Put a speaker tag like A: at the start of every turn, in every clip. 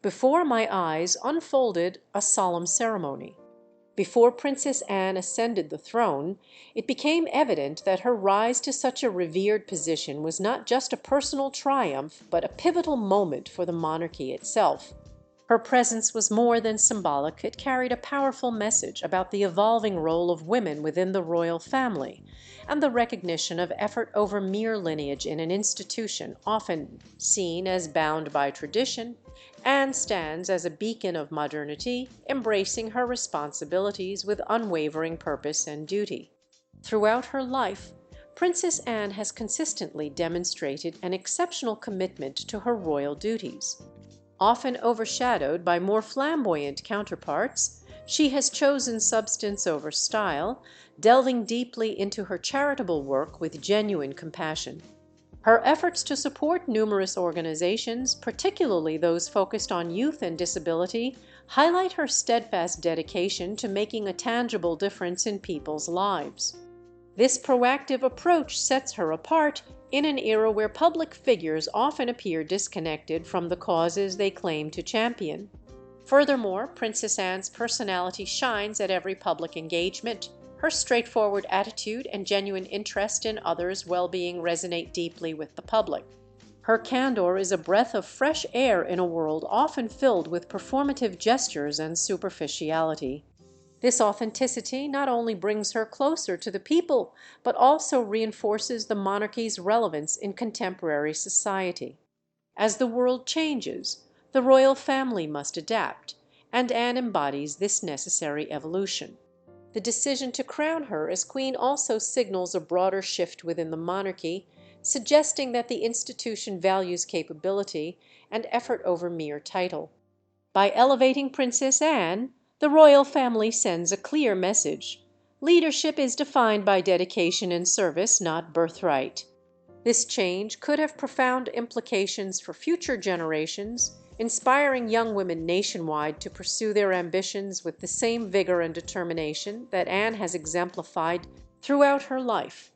A: Before my eyes unfolded a solemn ceremony. Before Princess Anne ascended the throne, it became evident that her rise to such a revered position was not just a personal triumph, but a pivotal moment for the monarchy itself. Her presence was more than symbolic; it carried a powerful message about the evolving role of women within the royal family, and the recognition of effort over mere lineage in an institution often seen as bound by tradition. Anne stands as a beacon of modernity, embracing her responsibilities with unwavering purpose and duty. Throughout her life, Princess Anne has consistently demonstrated an exceptional commitment to her royal duties. Often overshadowed by more flamboyant counterparts, she has chosen substance over style, delving deeply into her charitable work with genuine compassion. Her efforts to support numerous organizations, particularly those focused on youth and disability, highlight her steadfast dedication to making a tangible difference in people's lives. This proactive approach sets her apart in an era where public figures often appear disconnected from the causes they claim to champion. Furthermore, Princess Anne's personality shines at every public engagement. Her straightforward attitude and genuine interest in others' well-being resonate deeply with the public. Her candor is a breath of fresh air in a world often filled with performative gestures and superficiality. This authenticity not only brings her closer to the people, but also reinforces the monarchy's relevance in contemporary society. As the world changes, the royal family must adapt, and Anne embodies this necessary evolution. The decision to crown her as queen also signals a broader shift within the monarchy, suggesting that the institution values capability and effort over mere title. By elevating Princess Anne, the royal family sends a clear message. Leadership is defined by dedication and service, not birthright. This change could have profound implications for future generations, inspiring young women nationwide to pursue their ambitions with the same vigor and determination that Anne has exemplified throughout her life.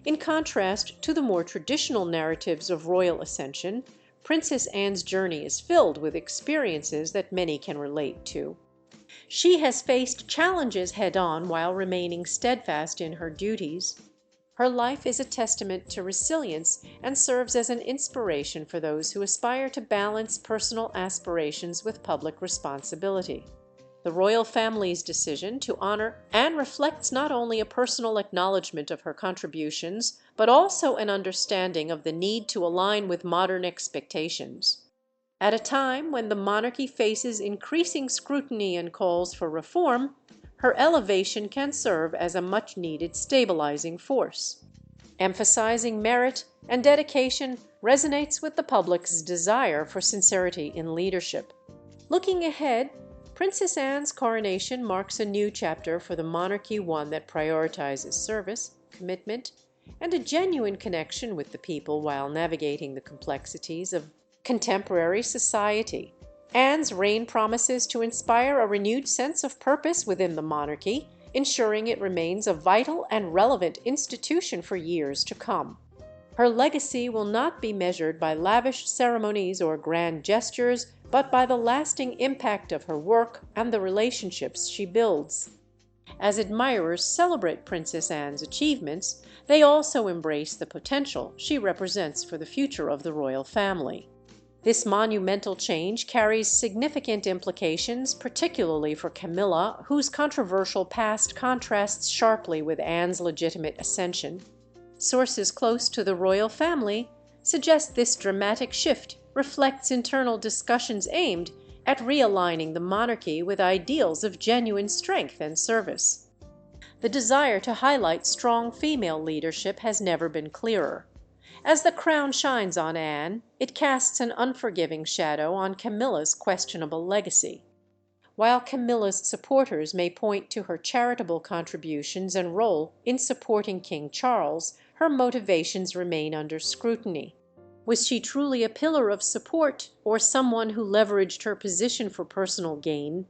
A: In contrast to the more traditional narratives of royal ascension, Princess Anne's journey is filled with experiences that many can relate to. She has faced challenges head-on while remaining steadfast in her duties. Her life is a testament to resilience and serves as an inspiration for those who aspire to balance personal aspirations with public responsibility. The royal family's decision to honor Anne reflects not only a personal acknowledgement of her contributions, but also an understanding of the need to align with modern expectations. At a time when the monarchy faces increasing scrutiny and calls for reform, her elevation can serve as a much-needed stabilizing force. Emphasizing merit and dedication resonates with the public's desire for sincerity in leadership. Looking ahead, Princess Anne's coronation marks a new chapter for the monarchy, one that prioritizes service, commitment, and a genuine connection with the people while navigating the complexities of contemporary society. Anne's reign promises to inspire a renewed sense of purpose within the monarchy, ensuring it remains a vital and relevant institution for years to come. Her legacy will not be measured by lavish ceremonies or grand gestures, but by the lasting impact of her work and the relationships she builds. As admirers celebrate Princess Anne's achievements, they also embrace the potential she represents for the future of the royal family. This monumental change carries significant implications, particularly for Camilla, whose controversial past contrasts sharply with Anne's legitimate ascension. Sources close to the royal family suggest this dramatic shift reflects internal discussions aimed at realigning the monarchy with ideals of genuine strength and service. The desire to highlight strong female leadership has never been clearer. As the crown shines on Anne, it casts an unforgiving shadow on Camilla's questionable legacy. While Camilla's supporters may point to her charitable contributions and role in supporting King Charles, her motivations remain under scrutiny. Was she truly a pillar of support, or someone who leveraged her position for personal gain?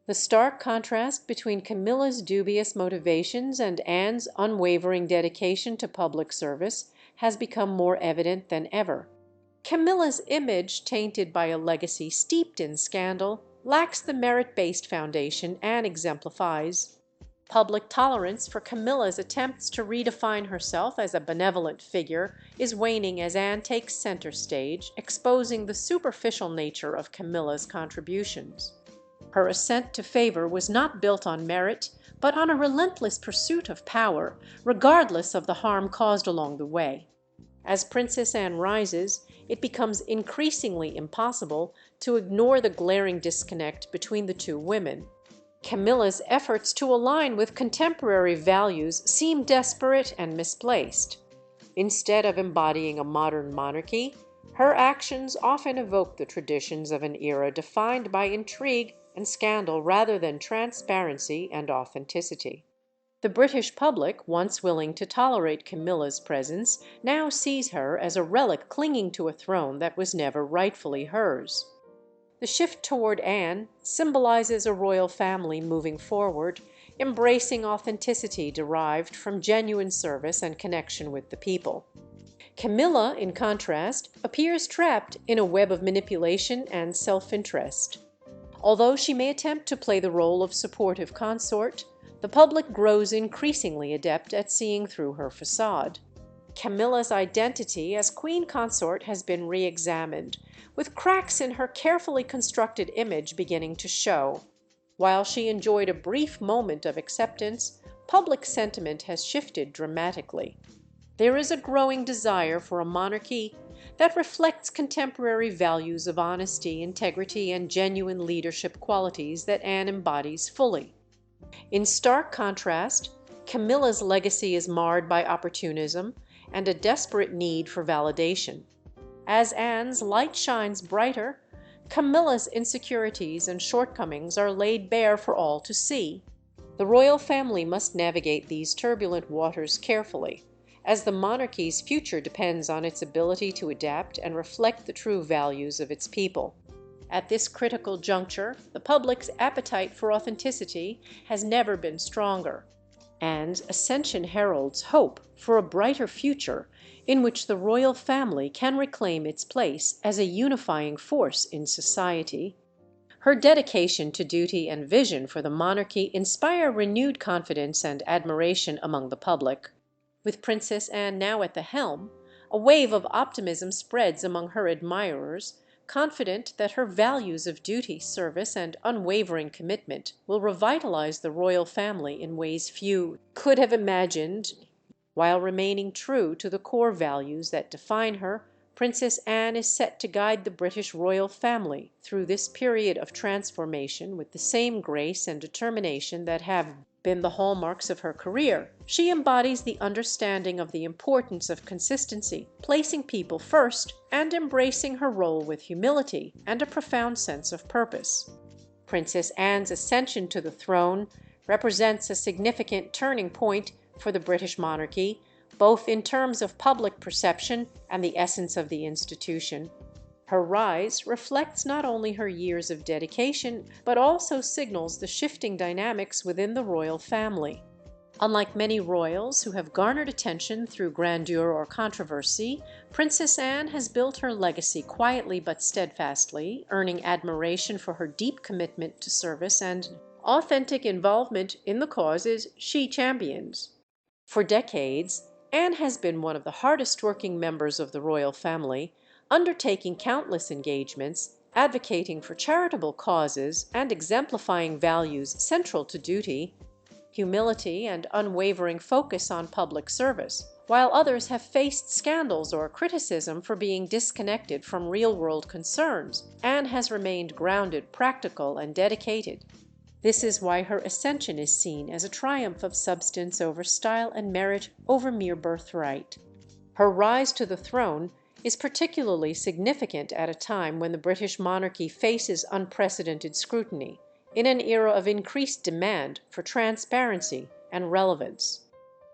A: The stark contrast between Camilla's dubious motivations and Anne's unwavering dedication to public service has become more evident than ever. Camilla's image, tainted by a legacy steeped in scandal, lacks the merit-based foundation and exemplifies. Public tolerance for Camilla's attempts to redefine herself as a benevolent figure is waning as Anne takes center stage, exposing the superficial nature of Camilla's contributions. Her ascent to favor was not built on merit, but on a relentless pursuit of power, regardless of the harm caused along the way. As Princess Anne rises, it becomes increasingly impossible to ignore the glaring disconnect between the two women. Camilla's efforts to align with contemporary values seem desperate and misplaced. Instead of embodying a modern monarchy, her actions often evoke the traditions of an era defined by intrigue and scandal rather than transparency and authenticity. The British public, once willing to tolerate Camilla's presence, now sees her as a relic clinging to a throne that was never rightfully hers. The shift toward Anne symbolizes a royal family moving forward, embracing authenticity derived from genuine service and connection with the people. Camilla, in contrast, appears trapped in a web of manipulation and self-interest. Although she may attempt to play the role of supportive consort, the public grows increasingly adept at seeing through her facade. Camilla's identity as queen consort has been re-examined, with cracks in her carefully constructed image beginning to show. While she enjoyed a brief moment of acceptance, public sentiment has shifted dramatically. There is a growing desire for a monarchy that reflects contemporary values of honesty, integrity, and genuine leadership qualities that Anne embodies fully. In stark contrast, Camilla's legacy is marred by opportunism and a desperate need for validation. As Anne's light shines brighter, Camilla's insecurities and shortcomings are laid bare for all to see. The royal family must navigate these turbulent waters carefully, as the monarchy's future depends on its ability to adapt and reflect the true values of its people. At this critical juncture, the public's appetite for authenticity has never been stronger. Anne's ascension heralds hope for a brighter future in which the royal family can reclaim its place as a unifying force in society. Her dedication to duty and vision for the monarchy inspire renewed confidence and admiration among the public. With Princess Anne now at the helm, a wave of optimism spreads among her admirers, confident that her values of duty, service, and unwavering commitment will revitalize the royal family in ways few could have imagined. While remaining true to the core values that define her, Princess Anne is set to guide the British royal family through this period of transformation with the same grace and determination that have been the hallmarks of her career. She embodies the understanding of the importance of consistency, placing people first, and embracing her role with humility and a profound sense of purpose. Princess Anne's ascension to the throne represents a significant turning point for the British monarchy, both in terms of public perception and the essence of the institution. Her rise reflects not only her years of dedication, but also signals the shifting dynamics within the royal family. Unlike many royals who have garnered attention through grandeur or controversy, Princess Anne has built her legacy quietly but steadfastly, earning admiration for her deep commitment to service and authentic involvement in the causes she champions. For decades, Anne has been one of the hardest-working members of the royal family, undertaking countless engagements, advocating for charitable causes, and exemplifying values central to duty, humility, and unwavering focus on public service. While others have faced scandals or criticism for being disconnected from real-world concerns, Anne has remained grounded, practical, and dedicated. This is why her ascension is seen as a triumph of substance over style and merit over mere birthright. Her rise to the throne is particularly significant at a time when the British monarchy faces unprecedented scrutiny, in an era of increased demand for transparency and relevance.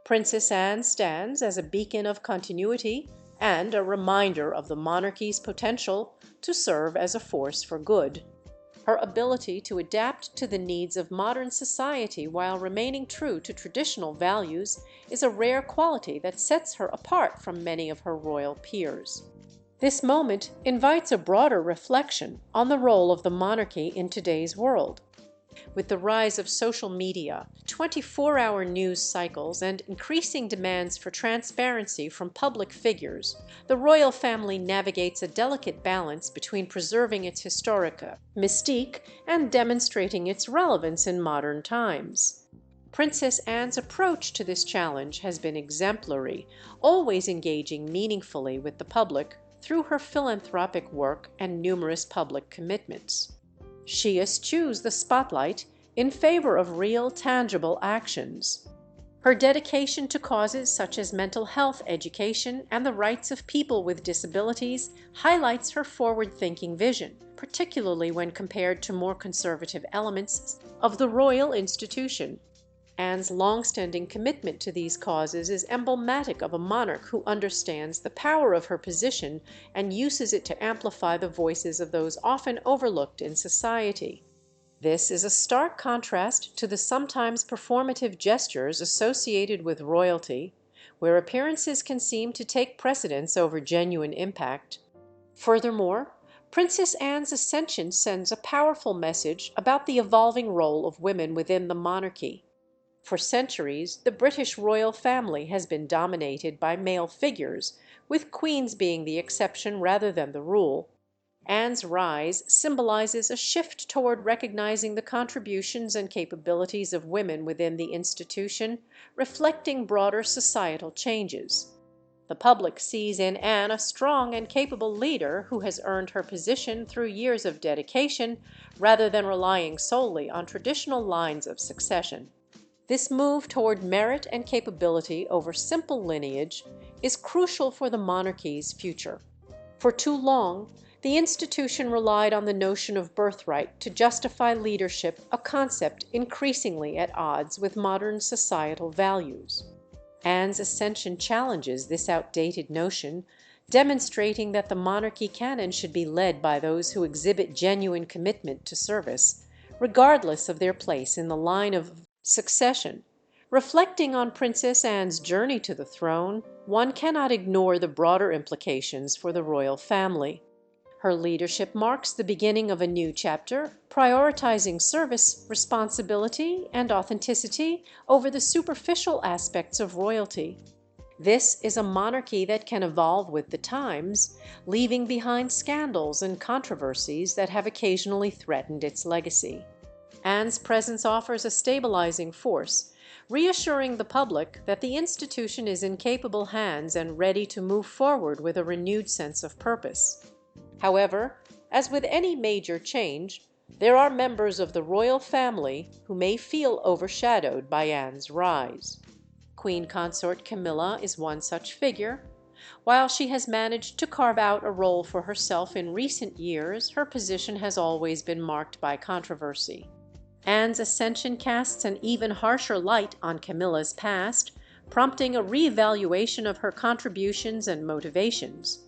A: Princess Anne stands as a beacon of continuity and a reminder of the monarchy's potential to serve as a force for good. Her ability to adapt to the needs of modern society while remaining true to traditional values is a rare quality that sets her apart from many of her royal peers. This moment invites a broader reflection on the role of the monarchy in today's world. With the rise of social media, 24-hour news cycles, and increasing demands for transparency from public figures, the royal family navigates a delicate balance between preserving its historic mystique and demonstrating its relevance in modern times. Princess Anne's approach to this challenge has been exemplary, always engaging meaningfully with the public through her philanthropic work and numerous public commitments. She eschews the spotlight in favor of real, tangible actions. Her dedication to causes such as mental health education and the rights of people with disabilities highlights her forward-thinking vision, particularly when compared to more conservative elements of the royal institution. Anne's long-standing commitment to these causes is emblematic of a monarch who understands the power of her position and uses it to amplify the voices of those often overlooked in society. This is a stark contrast to the sometimes performative gestures associated with royalty, where appearances can seem to take precedence over genuine impact. Furthermore, Princess Anne's ascension sends a powerful message about the evolving role of women within the monarchy. For centuries, the British royal family has been dominated by male figures, with queens being the exception rather than the rule. Anne's rise symbolizes a shift toward recognizing the contributions and capabilities of women within the institution, reflecting broader societal changes. The public sees in Anne a strong and capable leader who has earned her position through years of dedication rather than relying solely on traditional lines of succession. This move toward merit and capability over simple lineage is crucial for the monarchy's future. For too long, the institution relied on the notion of birthright to justify leadership, a concept increasingly at odds with modern societal values. Anne's ascension challenges this outdated notion, demonstrating that the monarchy can and should be led by those who exhibit genuine commitment to service, regardless of their place in the line of succession. Reflecting on Princess Anne's journey to the throne, one cannot ignore the broader implications for the royal family. Her leadership marks the beginning of a new chapter, prioritizing service, responsibility, and authenticity over the superficial aspects of royalty. This is a monarchy that can evolve with the times, leaving behind scandals and controversies that have occasionally threatened its legacy. Anne's presence offers a stabilizing force, reassuring the public that the institution is in capable hands and ready to move forward with a renewed sense of purpose. However, as with any major change, there are members of the royal family who may feel overshadowed by Anne's rise. Queen Consort Camilla is one such figure. While she has managed to carve out a role for herself in recent years, her position has always been marked by controversy. Anne's ascension casts an even harsher light on Camilla's past, prompting a reevaluation of her contributions and motivations.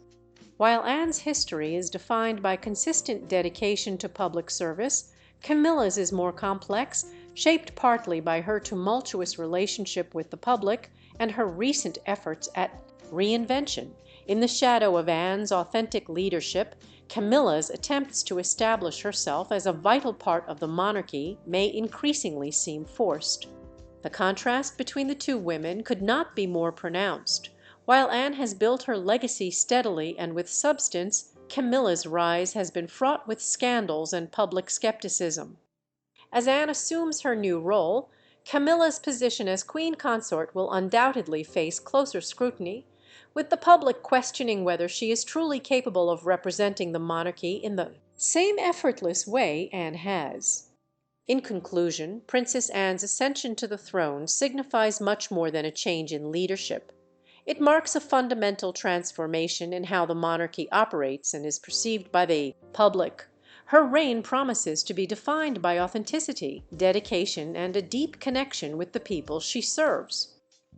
A: While Anne's history is defined by consistent dedication to public service, Camilla's is more complex, shaped partly by her tumultuous relationship with the public and her recent efforts at reinvention. In the shadow of Anne's authentic leadership, Camilla's attempts to establish herself as a vital part of the monarchy may increasingly seem forced. The contrast between the two women could not be more pronounced. While Anne has built her legacy steadily and with substance, Camilla's rise has been fraught with scandals and public skepticism. As Anne assumes her new role, Camilla's position as queen consort will undoubtedly face closer scrutiny, with the public questioning whether she is truly capable of representing the monarchy in the same effortless way Anne has. In conclusion, Princess Anne's ascension to the throne signifies much more than a change in leadership. It marks a fundamental transformation in how the monarchy operates and is perceived by the public. Her reign promises to be defined by authenticity, dedication, and a deep connection with the people she serves.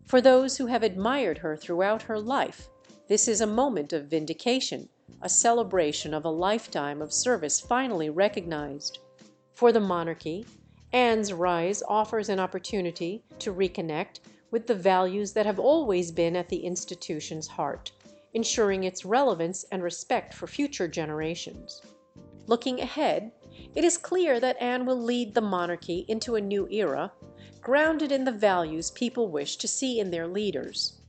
A: For those who have admired her throughout her life, this is a moment of vindication, a celebration of a lifetime of service finally recognized. For the monarchy, Anne's rise offers an opportunity to reconnect with the values that have always been at the institution's heart. ensuring its relevance and respect for future generations. Looking ahead, it is clear that Anne will lead the monarchy into a new era, grounded in the values people wish to see in their leaders.